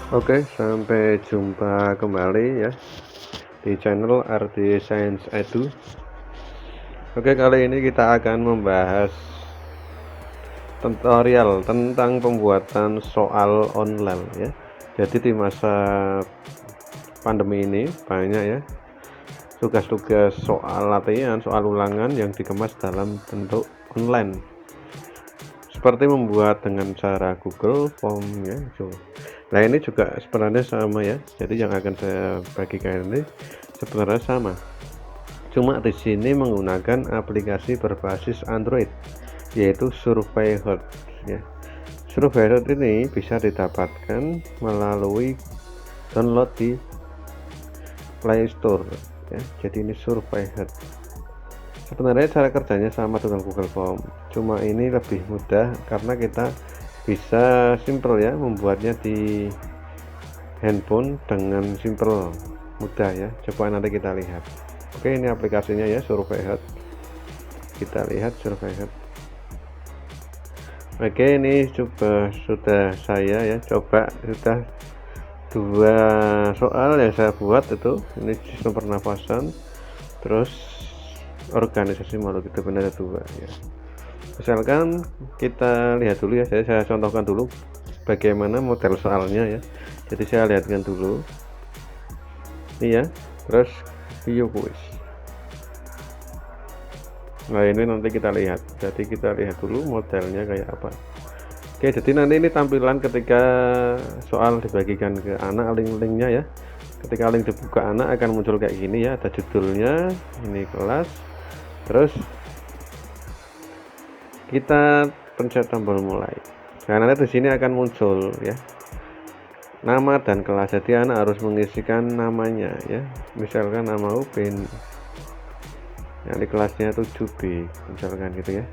Oke, sampai jumpa kembali ya di channel RD Science Edu. Oke, kali ini kita akan membahas tutorial tentang pembuatan soal online ya. Jadi di masa pandemi ini banyak ya tugas-tugas soal latihan, soal ulangan yang dikemas dalam bentuk online. Seperti membuat dengan cara Google Form ya. Nah, ini juga sebenarnya sama ya. Jadi yang akan saya bagikan ini sebenarnya sama. Cuma di sini menggunakan aplikasi berbasis Android, yaitu Surveyherd ya. Surveyherd ini bisa didapatkan melalui download di Play Store ya. Jadi ini Surveyherd. Sebenarnya cara kerjanya sama dengan Google Form, cuma ini lebih mudah karena kita bisa simple ya membuatnya di handphone dengan simple, mudah ya. Coba nanti kita lihat. Oke, ini aplikasinya ya, Surveyherd. Kita lihat Surveyherd. Oke, ini coba sudah saya ya coba sudah dua soal yang saya buat itu. Ini sistem pernafasan, terus organisasi makhluk hidup ada dua ya. Misalkan kita lihat dulu ya, saya contohkan dulu bagaimana model soalnya ya. Jadi saya lihatkan dulu ini ya, terus view quiz. Nah, ini nanti kita lihat. Jadi kita lihat dulu modelnya kayak apa. Oke, jadi nanti ini tampilan ketika soal dibagikan ke anak, link-linknya ya. Ketika link dibuka anak akan muncul kayak gini ya, ada judulnya, ini kelas. Terus kita pencet tombol mulai. Nah, nanti di sini akan muncul ya nama dan kelas. Jadi anak harus mengisikan namanya ya. Misalkan nama Upin. Yang di kelasnya 7B misalkan gitu ya.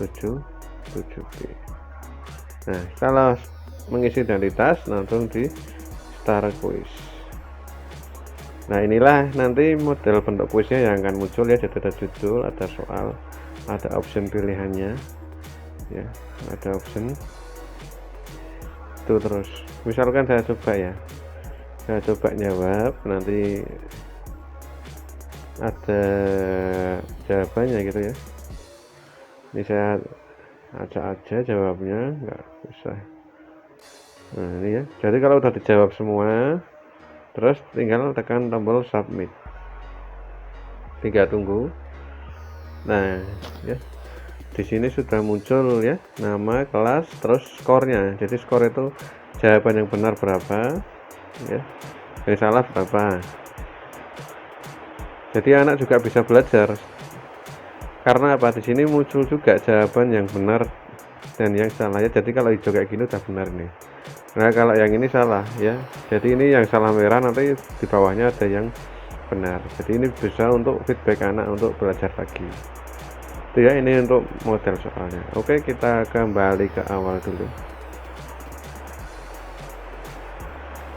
7B. Nah, kalau mengisi identitas langsung di start quiz. Nah, inilah nanti model bentuk kuisnya yang akan muncul ya. Jadi ada judul, ada soal, ada option pilihannya ya, ada option itu. Terus misalkan saya coba jawab, nanti ada jawabannya gitu ya. Ini saya acak aja jawabnya, nggak usah. Nah, ini ya, jadi kalau udah dijawab semua terus tinggal tekan tombol submit, tinggal tunggu. Nah ya, di sini sudah muncul ya nama, kelas, terus skornya. Jadi skor itu jawaban yang benar berapa ya, yang salah berapa. Jadi anak juga bisa belajar karena apa, di sini muncul juga jawaban yang benar dan yang salah ya. Jadi kalau hijau kayak gini udah benar nih. Nah, kalau yang ini salah ya, jadi ini yang salah merah, nanti di bawahnya ada yang benar. Jadi ini bisa untuk feedback anak untuk belajar lagi itu ya. Ini untuk model soalnya. Oke, kita kembali ke awal dulu.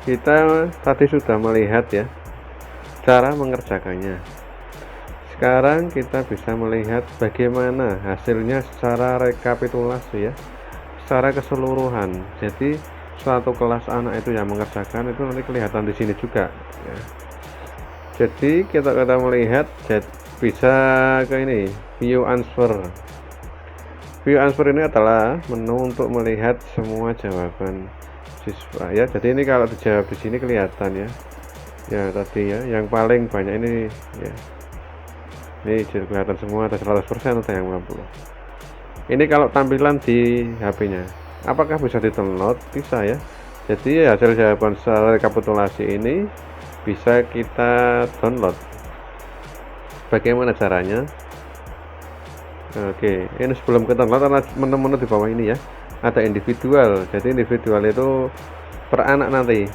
Kita tadi sudah melihat ya cara mengerjakannya. Sekarang kita bisa melihat bagaimana hasilnya secara rekapitulasi ya, secara keseluruhan. Jadi suatu kelas anak itu yang mengerjakan itu nanti kelihatan di sini juga ya. Jadi kita melihat bisa ke ini, view answer. View answer ini adalah menu untuk melihat semua jawaban siswa ya. Jadi ini kalau dijawab di sini kelihatan ya. Ya tadi ya, yang paling banyak ini ya. Ini kelihatan semua, ada 100% atau yang 50. Ini kalau tampilan di HP-nya. Apakah bisa di-download? Bisa ya. Jadi hasil jawaban secara rekapitulasi ini bisa kita download. Bagaimana caranya? Oke, ini sebelum kita download karena menu-menu di bawah ini ya. Ada individual. Jadi individual itu per anak nanti.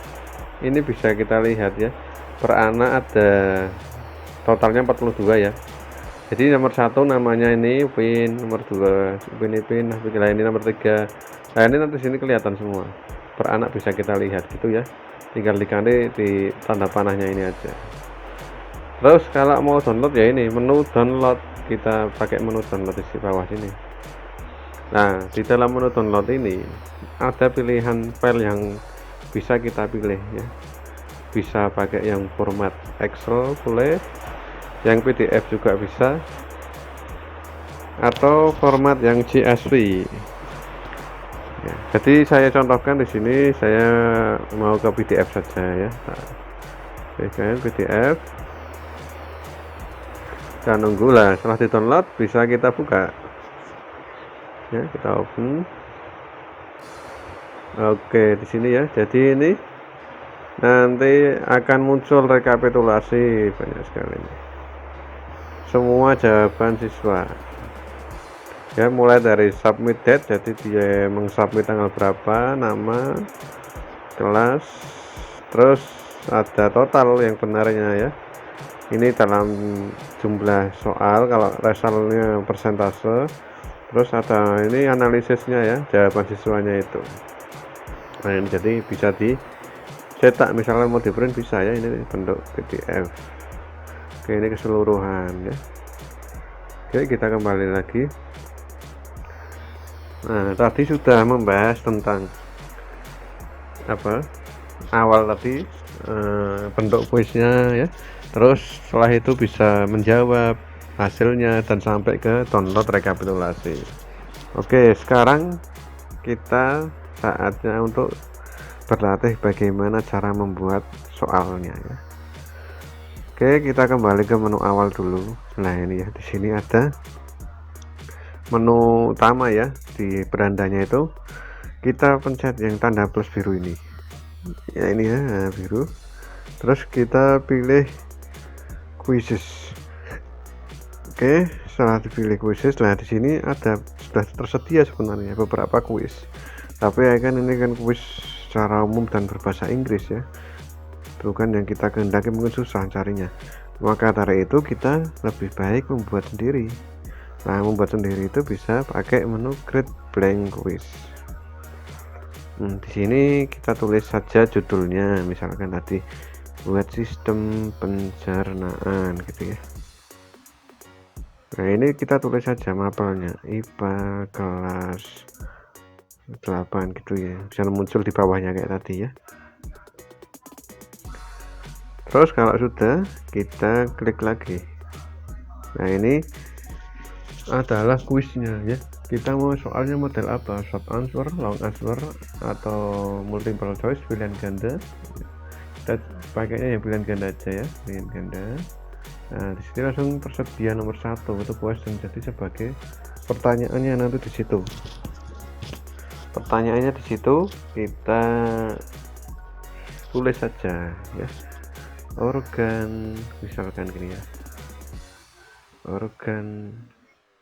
Ini bisa kita lihat ya, per anak ada totalnya 42 ya. Jadi nomor 1 namanya ini Upin, nomor 2 Upin, ini nomor 3. Nah, ini nanti sini kelihatan semua per anak, bisa kita lihat gitu ya. Tinggal diganti di tanda panahnya ini aja. Terus kalau mau download ya ini menu download, kita pakai menu download di bawah sini. Nah, di dalam menu download ini ada pilihan file yang bisa kita pilih ya, bisa pakai yang format Excel boleh, yang PDF juga bisa, atau format yang CSV ya. Jadi saya contohkan di sini, saya mau ke PDF saja ya. Nah, PDF dan nunggu lah, setelah di download bisa kita buka ya, kita open. Oke, di sini ya. Jadi ini nanti akan muncul rekapitulasi banyak sekali ini, semua jawaban siswa ya, mulai dari submit date, jadi dia mengsubmit tanggal berapa, nama, kelas, terus ada total yang benarnya ya, ini dalam jumlah soal, kalau resultnya persentase, terus ada ini analisisnya ya, jawaban siswanya itu. Nah ini jadi bisa dicetak, misalnya mau di print bisa ya, ini bentuk PDF. Oke, ini keseluruhan ya. Oke, kita kembali lagi. Nah, tadi sudah membahas tentang apa awal tadi, bentuk kuisnya ya, terus setelah itu bisa menjawab hasilnya dan sampai ke download rekapitulasi. Oke, sekarang kita saatnya untuk berlatih bagaimana cara membuat soalnya ya. Oke, kita kembali ke menu awal dulu. Nah ini ya, di sini ada menu utama ya, di berandanya itu kita pencet yang tanda plus biru ini ya, ini ya, biru, terus kita pilih quizzes. Oke, setelah dipilih quizzes, nah di sini ada sudah tersedia sebenarnya beberapa quiz, tapi ya kan ini kan quiz secara umum dan berbahasa Inggris ya, bukan yang kita kehendaki, mungkin susah carinya, maka dari itu kita lebih baik membuat sendiri. Nah, membuat sendiri itu bisa pakai menu create blank quiz. Di sini kita tulis saja judulnya, misalkan tadi buat sistem pencernaan gitu ya. Nah, ini kita tulis saja mapelnya IPA kelas 8 gitu ya, bisa muncul di bawahnya kayak tadi ya. Terus kalau sudah, kita klik lagi. Nah, ini adalah kuisnya ya, kita mau soalnya model apa, short answer, long answer, atau multiple choice, pilihan ganda. Kita pakainya yang pilihan ganda aja ya, pilihan ganda. Nah di sini langsung tersedia nomor 1 itu question, jadi sebagai pertanyaannya nanti di situ, pertanyaannya di situ kita tulis saja ya, organ, misalkan gini ya, organ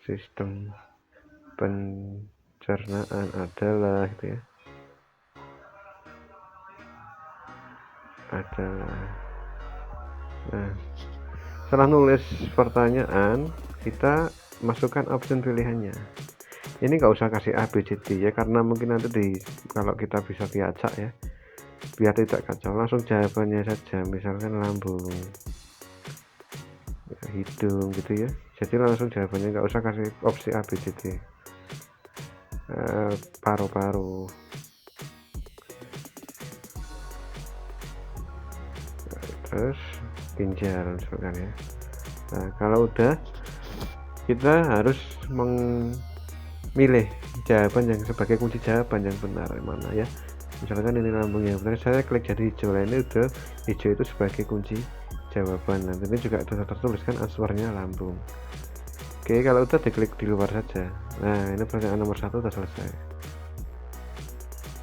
sistem pencernaan adalah gitu ya, adalah. Nah, setelah nulis pertanyaan, kita masukkan option pilihannya. Ini nggak usah kasih A, B, C, D ya, karena mungkin nanti kalau kita bisa diacak ya, biar tidak kacau, langsung jawabannya saja, misalkan lambung, hidung gitu ya, jadi langsung jawabannya, nggak usah kasih opsi A, B, C, D. Paru-paru, terus ginjal misalkan ya. Nah kalau udah, kita harus memilih jawaban yang sebagai kunci jawaban yang benar mana ya, misalkan ini lambung yang benar, saya klik jadi hijau. Nah ini udah hijau itu sebagai kunci jawaban. Nanti ini juga sudah tertuliskan answernya lambung. Oke, kalau udah diklik di luar saja. Nah ini pertanyaan nomor 1 udah selesai.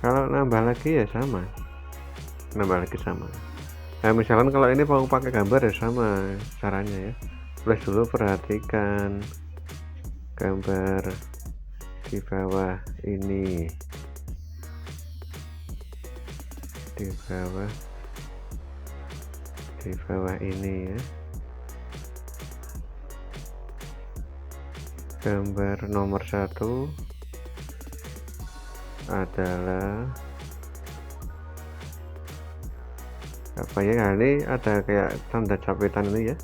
Kalau nambah lagi ya sama, nambah lagi sama. Nah misalkan kalau ini mau pakai gambar ya sama caranya ya, tulis dulu, perhatikan gambar di bawah ini, di bawah ini ya, gambar nomor 1 adalah apa ya. Nah ini ada kayak tanda capetan ini ya,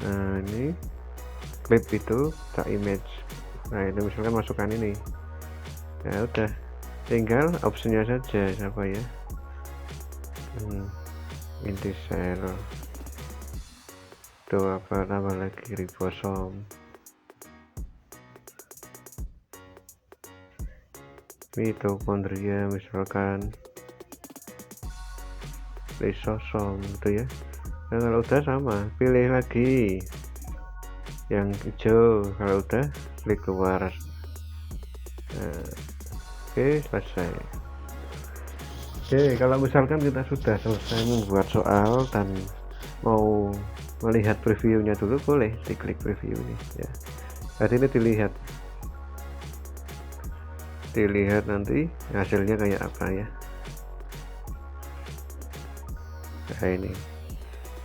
nah ini clip itu tak image. Nah ini misalkan masukkan ini, ya udah tinggal opsinya saja siapa ya, inti sel itu apa, tambah lagi ribosom, mitokondria misalkan, lisosom itu ya. Nah, kalau udah sama pilih lagi yang hijau, kalau udah klik keluar. Nah, oke, selesai. Oke, kalau misalkan kita sudah selesai membuat soal dan mau melihat previewnya dulu, boleh diklik preview ini ya. Jadi ini dilihat nanti hasilnya kayak apa ya. Nah ini,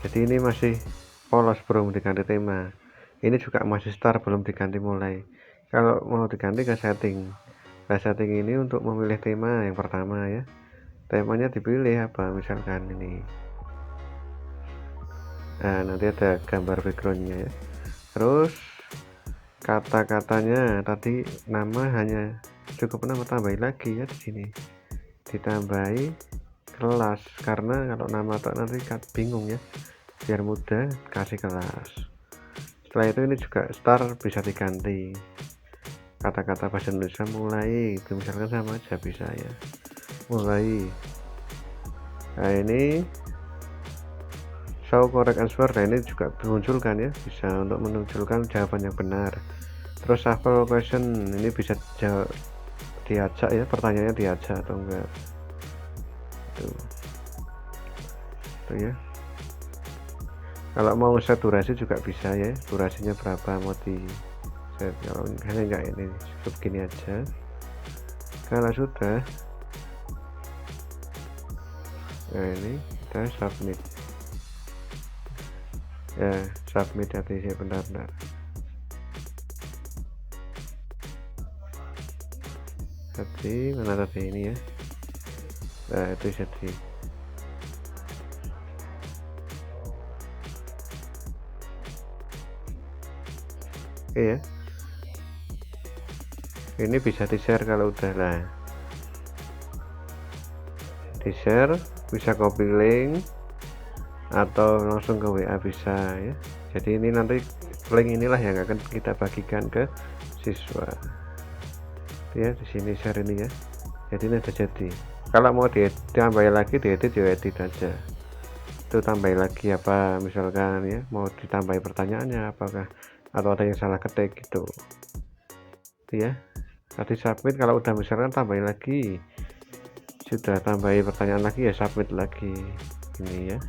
jadi ini masih polos, belum diganti tema. Ini juga masih start, belum diganti mulai. Kalau mau diganti ke setting. Nah, setting ini untuk memilih tema yang pertama ya. Temanya dipilih apa, misalkan ini. Nah, nanti ada gambar backgroundnya ya. Terus kata-katanya tadi, nama hanya cukup nama, tambahin lagi ya di sini. Ditambahi kelas, karena kalau nama atau nanti bingung ya. Biar mudah kasih kelas. Setelah itu ini juga start bisa diganti. Kata-kata bahasa Indonesia mulai itu misalkan sama aja bisa ya, mulai. Nah ini show correct answer, nah ini juga munculkan ya, bisa untuk menunjukkan jawaban yang benar. Terus shuffle question, ini bisa diajak ya, pertanyaannya diajak atau enggak tuh ya. Kalau mau set durasi juga bisa ya, durasinya berapa mau di set. Kalau enggak ini cukup gini aja. Kalau sudah, nah ini kita submit ya, submit hati saya benar-benar. Tadi mana tadi ini ya, nah itu jadi. Oke ya, ini bisa di share kalau udah lah, di share, bisa copy link atau langsung ke WA bisa ya. Jadi ini nanti link inilah yang akan kita bagikan ke siswa ya. Di sini share ini ya, jadi ini udah jadi. Kalau mau ditambahin lagi, diedit aja, itu tambahin lagi apa, misalkan ya mau ditambahin pertanyaannya apakah, atau ada yang salah ketik gitu ya. Tadi submit, kalau udah misalkan tambahin lagi, sudah tambahin pertanyaan lagi ya submit lagi ini ya.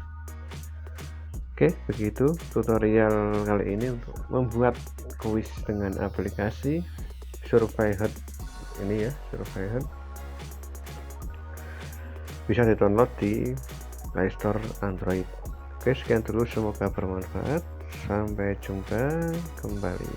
Oke, begitu tutorial kali ini untuk membuat kuis dengan aplikasi Surveyhut ini ya. Surveyhut bisa di-download di Play Store Android. Oke, sekian dulu, semoga bermanfaat. Sampai jumpa kembali.